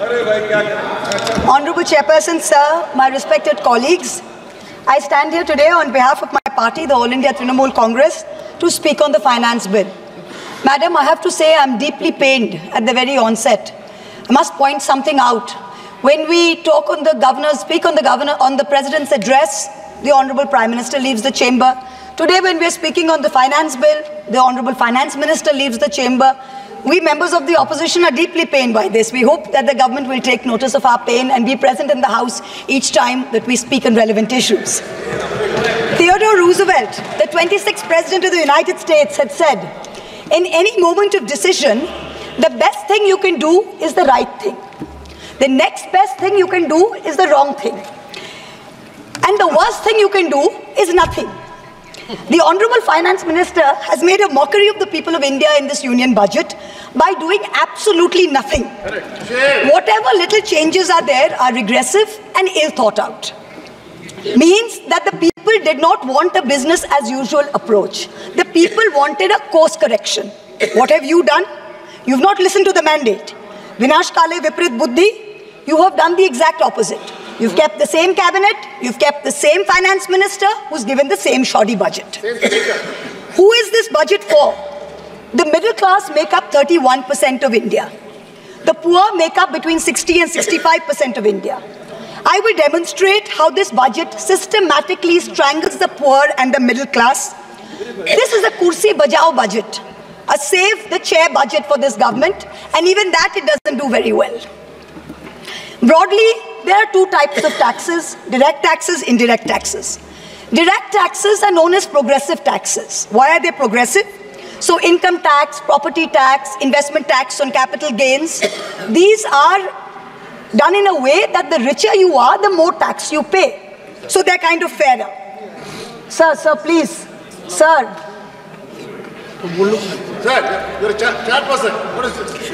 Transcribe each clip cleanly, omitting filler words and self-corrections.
Honorable Chairperson, sir, my respected colleagues, I stand here today on behalf of my party, the All India Trinamool Congress, to speak on the finance bill. Madam, I have to say I'm deeply pained at the very onset. I must point something out. When we talk on the governor, speak on the President's address, the Honorable Prime Minister leaves the chamber. Today, when we are speaking on the finance bill, the Honorable Finance Minister leaves the chamber. We members of the opposition are deeply pained by this. We hope that the government will take notice of our pain and be present in the House each time that we speak on relevant issues. Theodore Roosevelt, the 26th President of the United States, had said, in any moment of decision, the best thing you can do is the right thing. The next best thing you can do is the wrong thing. And the worst thing you can do is nothing. The Honorable Finance Minister has made a mockery of the people of India in this union budget by doing absolutely nothing. Whatever little changes are there are regressive and ill thought out. Means that the people did not want a business as usual approach. The people wanted a course correction. What have you done? You've not listened to the mandate. Vinash Kale Viprit Buddhi, you have done the exact opposite. You've kept the same cabinet, you've kept the same finance minister who's given the same shoddy budget. Who is this budget for? The middle class make up 31% of India. The poor make up between 60 and 65% of India. I will demonstrate how this budget systematically strangles the poor and the middle class. This is a kursi bajao budget, a save the chair budget for this government, and even that it doesn't do very well. Broadly, there are two types of taxes: direct taxes, indirect taxes. Direct taxes are known as progressive taxes. Why are they progressive? So income tax, property tax, investment tax on capital gains, these are done in a way that the richer you are, the more tax you pay. So they're kind of fairer. Sir, please. Sir. Sir, you're a chat person. What is this?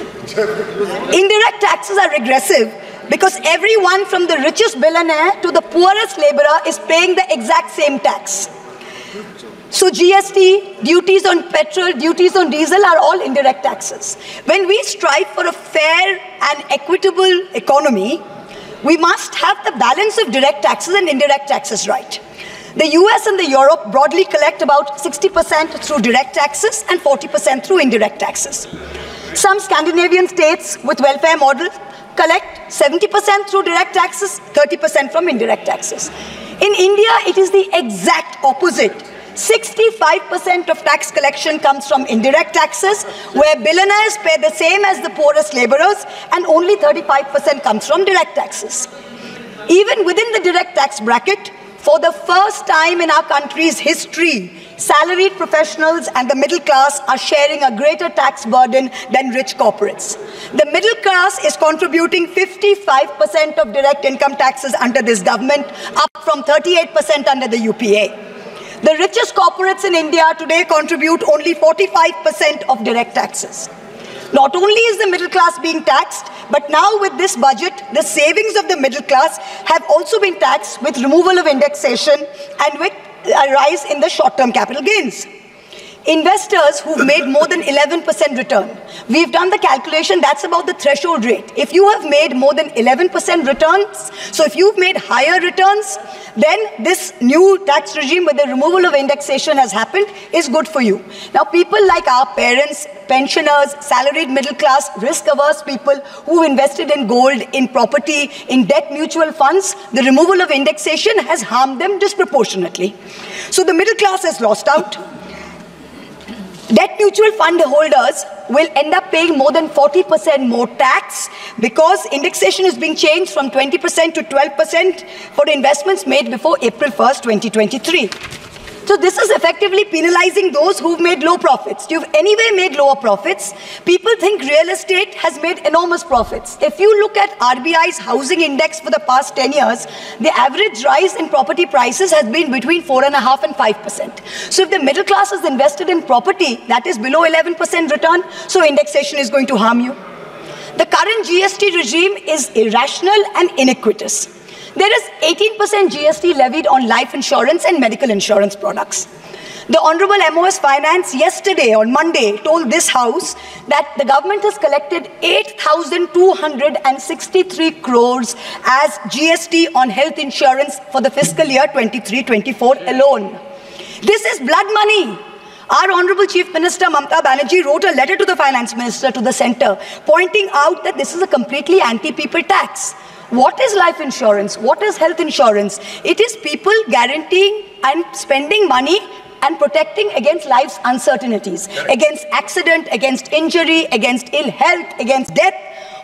Indirect taxes are regressive because everyone from the richest billionaire to the poorest laborer is paying the exact same tax. So GST, duties on petrol, duties on diesel are all indirect taxes. When we strive for a fair and equitable economy, we must have the balance of direct taxes and indirect taxes right. The US and the Europe broadly collect about 60% through direct taxes and 40% through indirect taxes. Some Scandinavian states with welfare models collect 70% through direct taxes, 30% from indirect taxes. In India, it is the exact opposite. 65% of tax collection comes from indirect taxes, where billionaires pay the same as the poorest laborers, and only 35% comes from direct taxes. Even within the direct tax bracket, for the first time in our country's history, salaried professionals and the middle class are sharing a greater tax burden than rich corporates. The middle class is contributing 55% of direct income taxes under this government, up from 38% under the UPA. The richest corporates in India today contribute only 45% of direct taxes. Not only is the middle class being taxed, but now with this budget, the savings of the middle class have also been taxed with removal of indexation and with a rise in the short-term capital gains. Investors who've made more than 11% return, we've done the calculation, that's about the threshold rate. If you have made more than 11% returns, so if you've made higher returns, then this new tax regime with the removal of indexation has happened is good for you. Now, people like our parents, pensioners, salaried middle class, risk-averse people who invested in gold, in property, in debt mutual funds, the removal of indexation has harmed them disproportionately. So the middle class has lost out. Debt mutual fund holders will end up paying more than 40% more tax because indexation is being changed from 20% to 12% for investments made before April 1st, 2023. So this is effectively penalizing those who've made low profits. You've anyway made lower profits. People think real estate has made enormous profits. If you look at RBI's housing index for the past 10 years, the average rise in property prices has been between 4.5% and 5%. So if the middle class is invested in property, that is below 11% return, so indexation is going to harm you. The current GST regime is irrational and iniquitous. There is 18% GST levied on life insurance and medical insurance products. The Honorable MOS Finance yesterday, on Monday, told this House that the government has collected 8,263 crores as GST on health insurance for the fiscal year 23-24 alone. This is blood money. Our Honorable Chief Minister Mamata Banerjee wrote a letter to the Finance Minister, to the Centre, pointing out that this is a completely anti-people tax. What is life insurance? What is health insurance? It is people guaranteeing and spending money and protecting against life's uncertainties, against accident, against injury, against ill health, against death.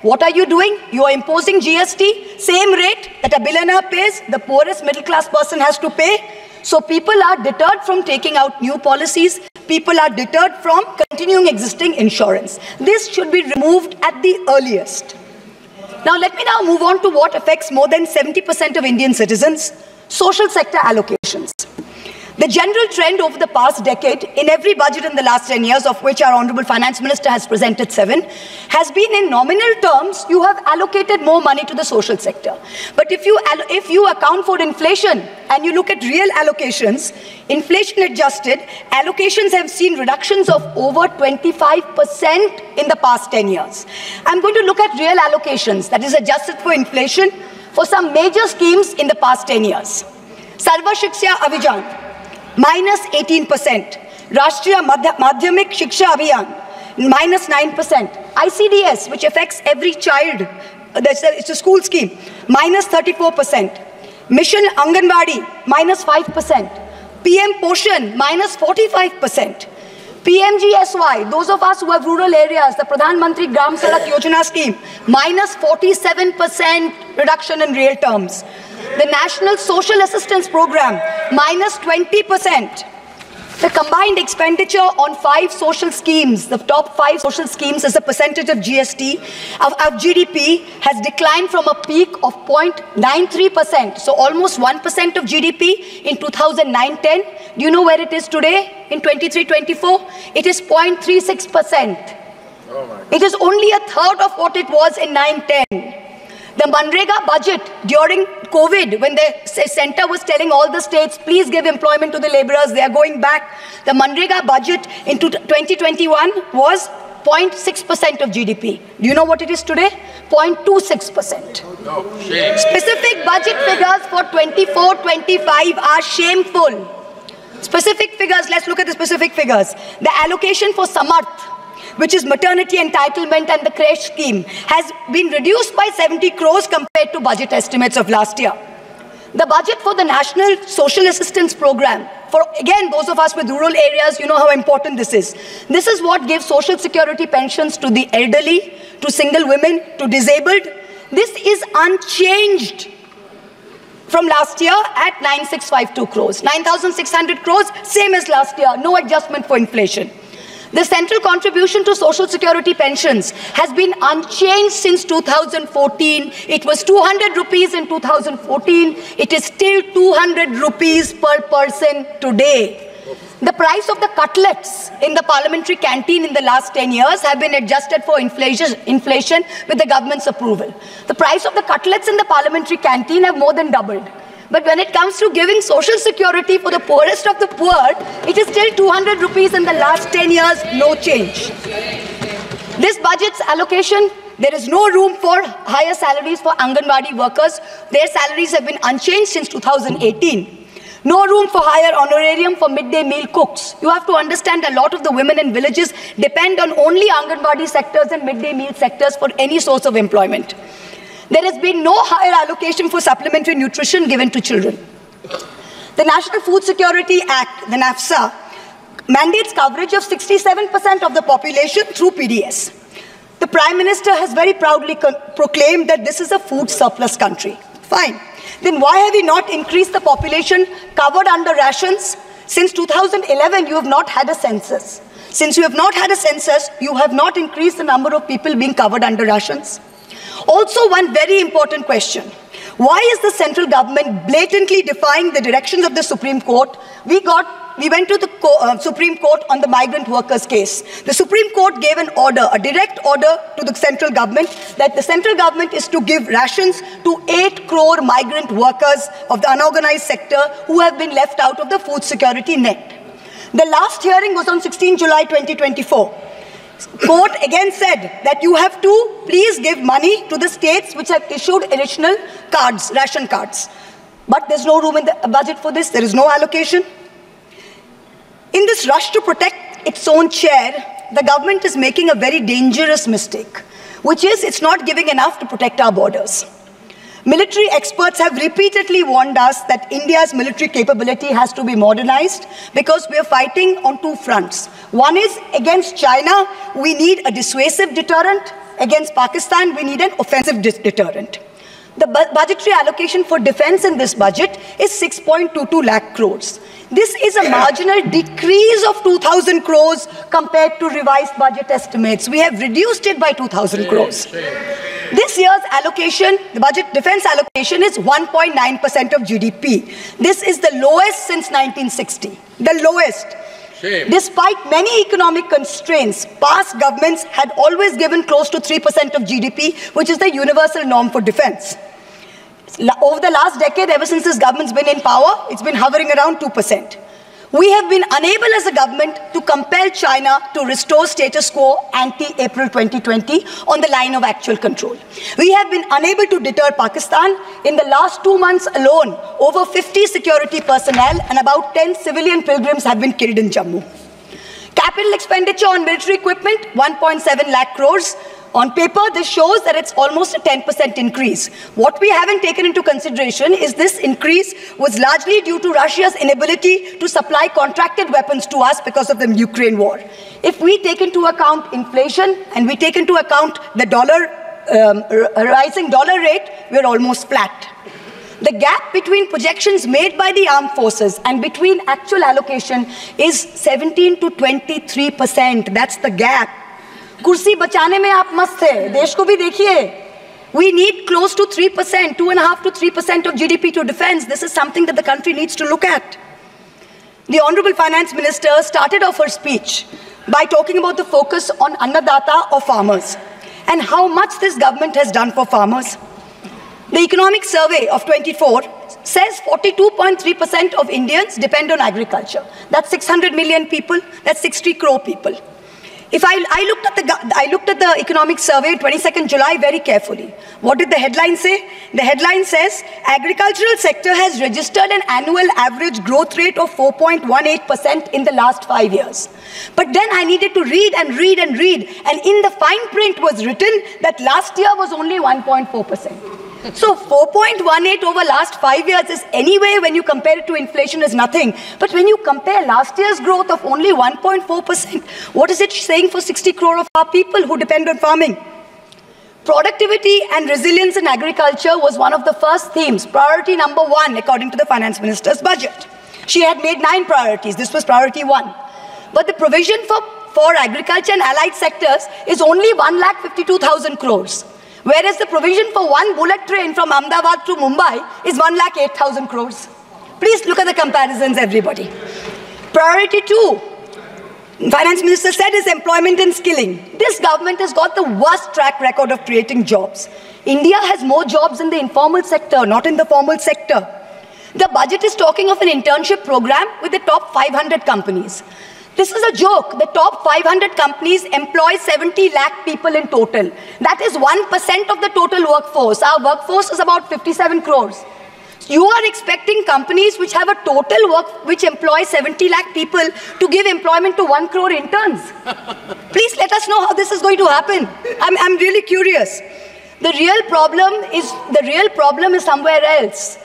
What are you doing? You are imposing GST, same rate that a billionaire pays, the poorest middle class person has to pay. So people are deterred from taking out new policies. People are deterred from continuing existing insurance. This should be removed at the earliest. Now let me now move on to what affects more than 70% of Indian citizens, social sector allocations. The general trend over the past decade, in every budget in the last 10 years, of which our Honorable Finance Minister has presented 7, has been in nominal terms, you have allocated more money to the social sector. But if you account for inflation and you look at real allocations, inflation adjusted, allocations have seen reductions of over 25% in the past 10 years. I'm going to look at real allocations, that is adjusted for inflation, for some major schemes in the past 10 years. Sarva Shiksha Abhijan, minus 18%. Rashtriya Madhyamik Shiksha Abhiyan, minus 9%. ICDS, which affects every child, it's a school scheme, minus 34%. Mission Anganwadi, minus 5%. PM Poshan, minus 45%. PMGSY, those of us who have rural areas, the Pradhan Mantri Gram Sadak Yojana scheme, minus 47% reduction in real terms. The National Social Assistance Program, minus 20%. The combined expenditure on 5 social schemes, the top 5 social schemes as a percentage of GST, of GDP, has declined from a peak of 0.93%, so almost 1% of GDP in 2009-10. Do you know where it is today in 23-24? It is 0.36%. It is only a third of what it was in 9-10. The Manrega budget during COVID, when the centre was telling all the states, please give employment to the labourers, they are going back. The Manrega budget in 2021 was 0.6% of GDP. Do you know what it is today? 0.26%. No, shame. Specific budget figures for 24-25 are shameful. Specific figures, let's look at the specific figures. The allocation for Samarth, which is maternity entitlement and the creche scheme, has been reduced by 70 crores compared to budget estimates of last year. The budget for the National Social Assistance Program, for again those of us with rural areas, you know how important this is. This is what gives social security pensions to the elderly, to single women, to disabled. This is unchanged from last year at 9,652 crores. 9,600 crores, same as last year, no adjustment for inflation. The central contribution to social security pensions has been unchanged since 2014. It was 200 rupees in 2014. It is still 200 rupees per person today. The price of the cutlets in the parliamentary canteen in the last 10 years have been adjusted for inflation with the government's approval. The price of the cutlets in the parliamentary canteen have more than doubled. But when it comes to giving social security for the poorest of the poor, it is still 200 rupees in the last 10 years, no change. This budget's allocation, there is no room for higher salaries for Anganwadi workers. Their salaries have been unchanged since 2018. No room for higher honorarium for midday meal cooks. You have to understand a lot of the women in villages depend on only Anganwadi sectors and midday meal sectors for any source of employment. There has been no higher allocation for supplementary nutrition given to children. The National Food Security Act, the NAFSA, mandates coverage of 67% of the population through PDS. The Prime Minister has very proudly proclaimed that this is a food surplus country. Fine. Then why have we not increased the population covered under rations? Since 2011, you have not had a census. Since you have not had a census, you have not increased the number of people being covered under rations. Also, one very important question. Why is the central government blatantly defying the directions of the Supreme Court? We went to the Supreme Court on the migrant workers case. The Supreme Court gave an order, a direct order to the central government that the central government is to give rations to 8 crore migrant workers of the unorganized sector who have been left out of the food security net. The last hearing was on 16 July 2024. Court again said that you have to please give money to the states which have issued additional cards, ration cards. But there's no room in the budget for this. There is no allocation. In this rush to protect its own chair, the government is making a very dangerous mistake, which is it's not giving enough to protect our borders. Military experts have repeatedly warned us that India's military capability has to be modernized because we are fighting on two fronts. One is against China, we need a dissuasive deterrent. Against Pakistan, we need an offensive deterrent. The budgetary allocation for defense in this budget is 6.22 lakh crores. This is a marginal decrease of 2,000 crores compared to revised budget estimates. We have reduced it by 2,000 crores. This year's allocation, the budget defense allocation, is 1.9% of GDP. This is the lowest since 1960. The lowest. Shame. Despite many economic constraints, past governments had always given close to 3% of GDP, which is the universal norm for defense. Over the last decade, ever since this government's been in power, it's been hovering around 2%. We have been unable as a government to compel China to restore status quo ante-April 2020 on the line of actual control. We have been unable to deter Pakistan. In the last 2 months alone, over 50 security personnel and about 10 civilian pilgrims have been killed in Jammu. Capital expenditure on military equipment, 1.7 lakh crores. On paper, this shows that it's almost a 10% increase. What we haven't taken into consideration is this increase was largely due to Russia's inability to supply contracted weapons to us because of the Ukraine war. If we take into account inflation and we take into account the rising dollar rate, we're almost flat. The gap between projections made by the armed forces and between actual allocation is 17 to 23%. That's the gap. कुर्सी बचाने में आप मस्त थे, देश को भी देखिए. We need close to 3%, 2.5 to 3% of GDP to defense. This is something that the country needs to look at. The Honorable Finance Minister started off her speech by talking about the focus on Annadata or farmers and how much this government has done for farmers. The Economic Survey of 24 says 42.3% of Indians depend on agriculture. That's 600 million people, that's 60 crore people. If I looked at the economic survey, 22nd July, very carefully. What did the headline say? The headline says, agricultural sector has registered an annual average growth rate of 4.18% in the last 5 years. But then I needed to read and read and read, and in the fine print was written that last year was only 1.4%. So 4.18 over last 5 years is anyway, when you compare it to inflation, is nothing. But when you compare last year's growth of only 1.4%, what is it saying for 60 crore of our people who depend on farming? Productivity and resilience in agriculture was one of the first themes, priority number 1, according to the Finance Minister's budget. She had made 9 priorities. This was priority 1. But the provision for agriculture and allied sectors is only 1,52,000 crores. Whereas the provision for one bullet train from Ahmedabad to Mumbai is 1,08,000 crores. Please look at the comparisons, everybody. Priority 2, Finance Minister said, is employment and skilling. This government has got the worst track record of creating jobs. India has more jobs in the informal sector, not in the formal sector. The budget is talking of an internship program with the top 500 companies. This is a joke. The top 500 companies employ 70 lakh people in total. That is 1% of the total workforce. Our workforce is about 57 crores. You are expecting companies which have a total which employ 70 lakh people to give employment to 1 crore interns. Please let us know how this is going to happen. I'm really curious. The real problem is somewhere else.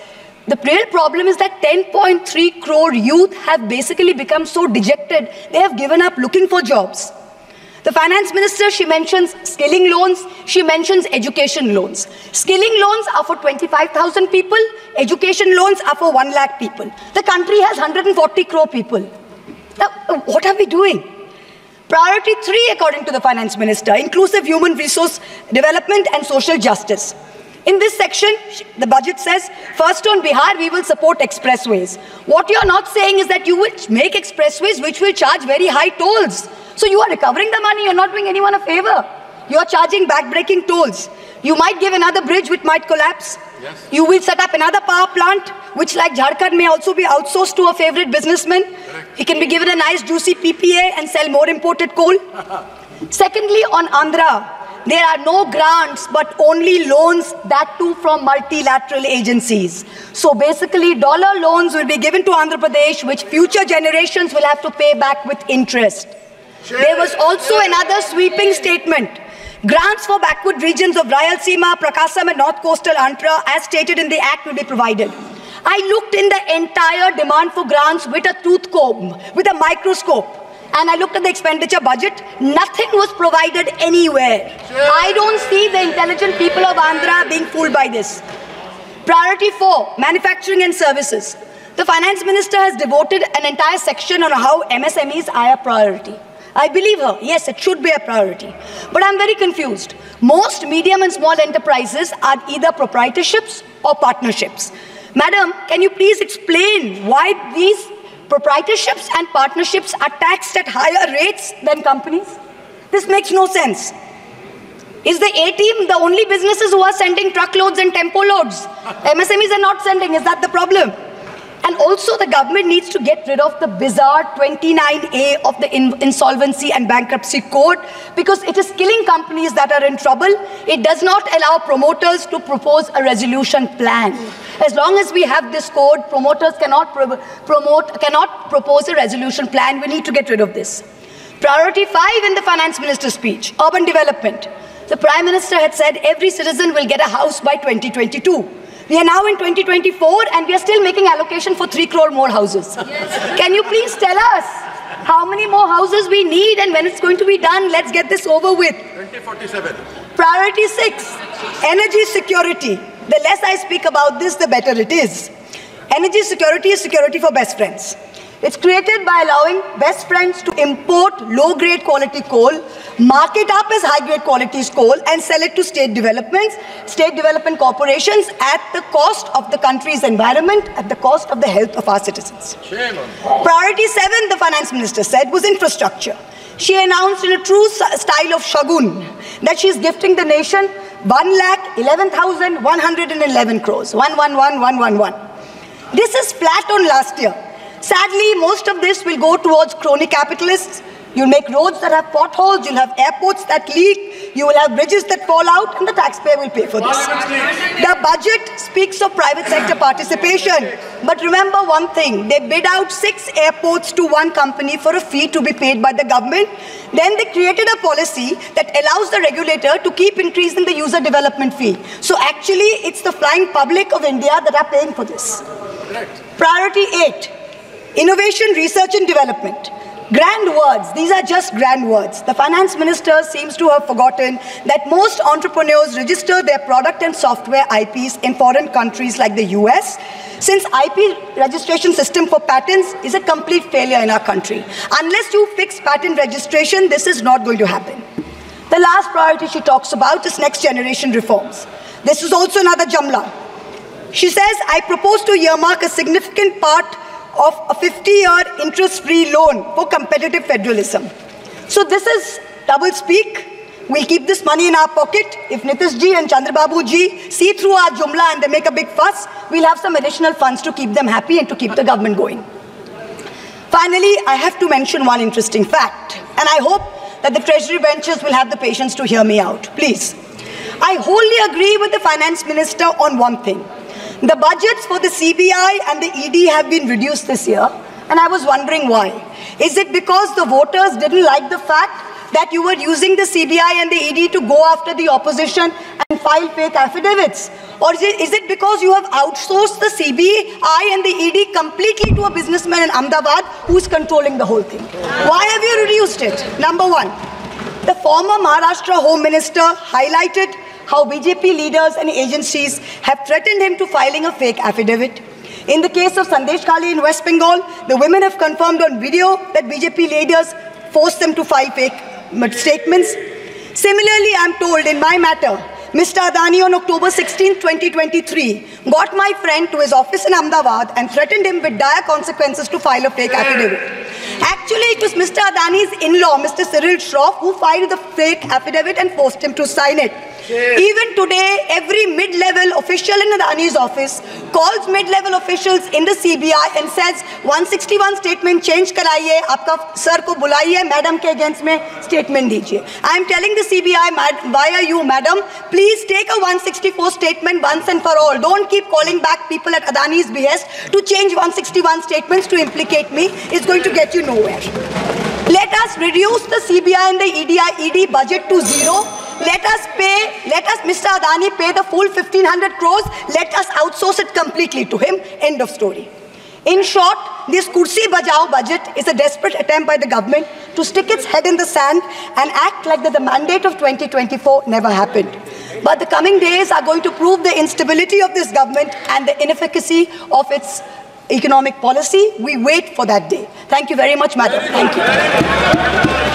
The real problem is that 10.3 crore youth have basically become so dejected, they have given up looking for jobs. The Finance Minister, she mentions skilling loans, she mentions education loans. Skilling loans are for 25,000 people, education loans are for 1 lakh people. The country has 140 crore people. Now, what are we doing? Priority 3, according to the Finance Minister, inclusive human resource development and social justice. In this section, the budget says, first on Bihar, we will support expressways. What you're not saying is that you will make expressways which will charge very high tolls. So you are recovering the money, you're not doing anyone a favor. You're charging back-breaking tolls. You might give another bridge which might collapse. Yes. You will set up another power plant, which like Jharkhand may also be outsourced to a favorite businessman. Correct. He can be given a nice juicy PPA and sell more imported coal. Secondly, on Andhra, there are no grants but only loans, that too from multilateral agencies. So basically dollar loans will be given to Andhra Pradesh, which future generations will have to pay back with interest. There was also another sweeping statement. Grants for backward regions of Rayalaseema, Prakasam and North Coastal Andhra, as stated in the Act, will be provided. I looked in the entire demand for grants with a tooth comb, with a microscope, and I looked at the expenditure budget. Nothing was provided anywhere. I don't see the intelligent people of Andhra being fooled by this. Priority 4, manufacturing and services. The finance minister has devoted an entire section on how MSMEs are a priority. I believe her. Yes, it should be a priority. But I'm very confused. Most medium and small enterprises are either proprietorships or partnerships. Madam, can you please explain why these proprietorships and partnerships are taxed at higher rates than companies? This makes no sense. Is the A-team the only businesses who are sending truckloads and tempo loads? MSMEs are not sending. Is that the problem? And also the government needs to get rid of the bizarre 29A of the Insolvency and Bankruptcy Code, because it is killing companies that are in trouble. It does not allow promoters to propose a resolution plan. As long as we have this code, promoters cannot propose a resolution plan. We need to get rid of this. Priority 5 in the finance minister's speech, urban development. The Prime Minister had said every citizen will get a house by 2022. We are now in 2024 and we are still making allocation for 3 crore more houses. Yes. Can you please tell us how many more houses we need and when it's going to be done? Let's get this over with. 2047. Priority 6, energy security. The less I speak about this, the better it is. Energy security is security for best friends. It's created by allowing best friends to import low-grade quality coal, mark it up as high-grade quality coal, and sell it to state development corporations at the cost of the country's environment, at the cost of the health of our citizens. Priority 7, the finance minister said, was infrastructure. She announced in a true style of Shagun that she's gifting the nation 1,11,111 crores. 111,111. This is flat on last year. Sadly, most of this will go towards crony capitalists. You'll make roads that have potholes, you'll have airports that leak, you will have bridges that fall out, and the taxpayer will pay for this. The budget speaks of private sector participation. But remember one thing, they bid out 6 airports to one company for a fee to be paid by the government. Then they created a policy that allows the regulator to keep increasing the user development fee. So actually, it's the flying public of India that are paying for this. Priority 8. Innovation, research and development. Grand words, these are just grand words. The finance minister seems to have forgotten that most entrepreneurs register their product and software IPs in foreign countries like the US, since IP registration system for patents is a complete failure in our country. Unless you fix patent registration, this is not going to happen. The last priority she talks about is next generation reforms. This is also another Jamla. She says, I propose to earmark a significant part of a 50-year interest-free loan for competitive federalism. So this is double speak. We'll keep this money in our pocket. If Nitish ji and Chandrababu ji see through our jumla and they make a big fuss, we'll have some additional funds to keep them happy and to keep the government going. Finally, I have to mention one interesting fact, and I hope that the Treasury benches will have the patience to hear me out. Please. I wholly agree with the Finance Minister on one thing. The budgets for the CBI and the ED have been reduced this year, and I was wondering why. Is it because the voters didn't like the fact that you were using the CBI and the ED to go after the opposition and file fake affidavits? Or is it because you have outsourced the CBI and the ED completely to a businessman in Ahmedabad who is controlling the whole thing? Why have you reduced it? Number one, the former Maharashtra Home Minister highlighted how BJP leaders and agencies have threatened him to filing a fake affidavit. In the case of Sandesh Kali in West Bengal, the women have confirmed on video that BJP leaders forced them to file fake statements. Similarly, I'm told in my matter, Mr. Adani on October 16, 2023, got my friend to his office in Ahmedabad and threatened him with dire consequences to file a fake affidavit. Actually, Actually, it was Mr. Adani's in-law, Mr. Cyril Shroff, who filed the fake affidavit and forced him to sign it. Even today, every mid-level official in Adani's office calls mid-level officials in the CBI and says, 161 statement change karaiye, aapka sir ko bulaiye, madam ke against mein statement dijiye. I am telling the CBI, why are you, madam? Please take a 164 statement once and for all. Don't keep calling back people at Adani's behest to change 161 statements to implicate me. It's going to get you nowhere. Let us reduce the CBI and the ED budget to zero. Let us, Mr. Adani, pay the full 1,500 crores. Let us outsource it completely to him. End of story. In short, this Kursi Bajao budget is a desperate attempt by the government to stick its head in the sand and act like that the mandate of 2024 never happened. But the coming days are going to prove the instability of this government and the inefficacy of its economic policy. We wait for that day. Thank you very much, madam. Thank you.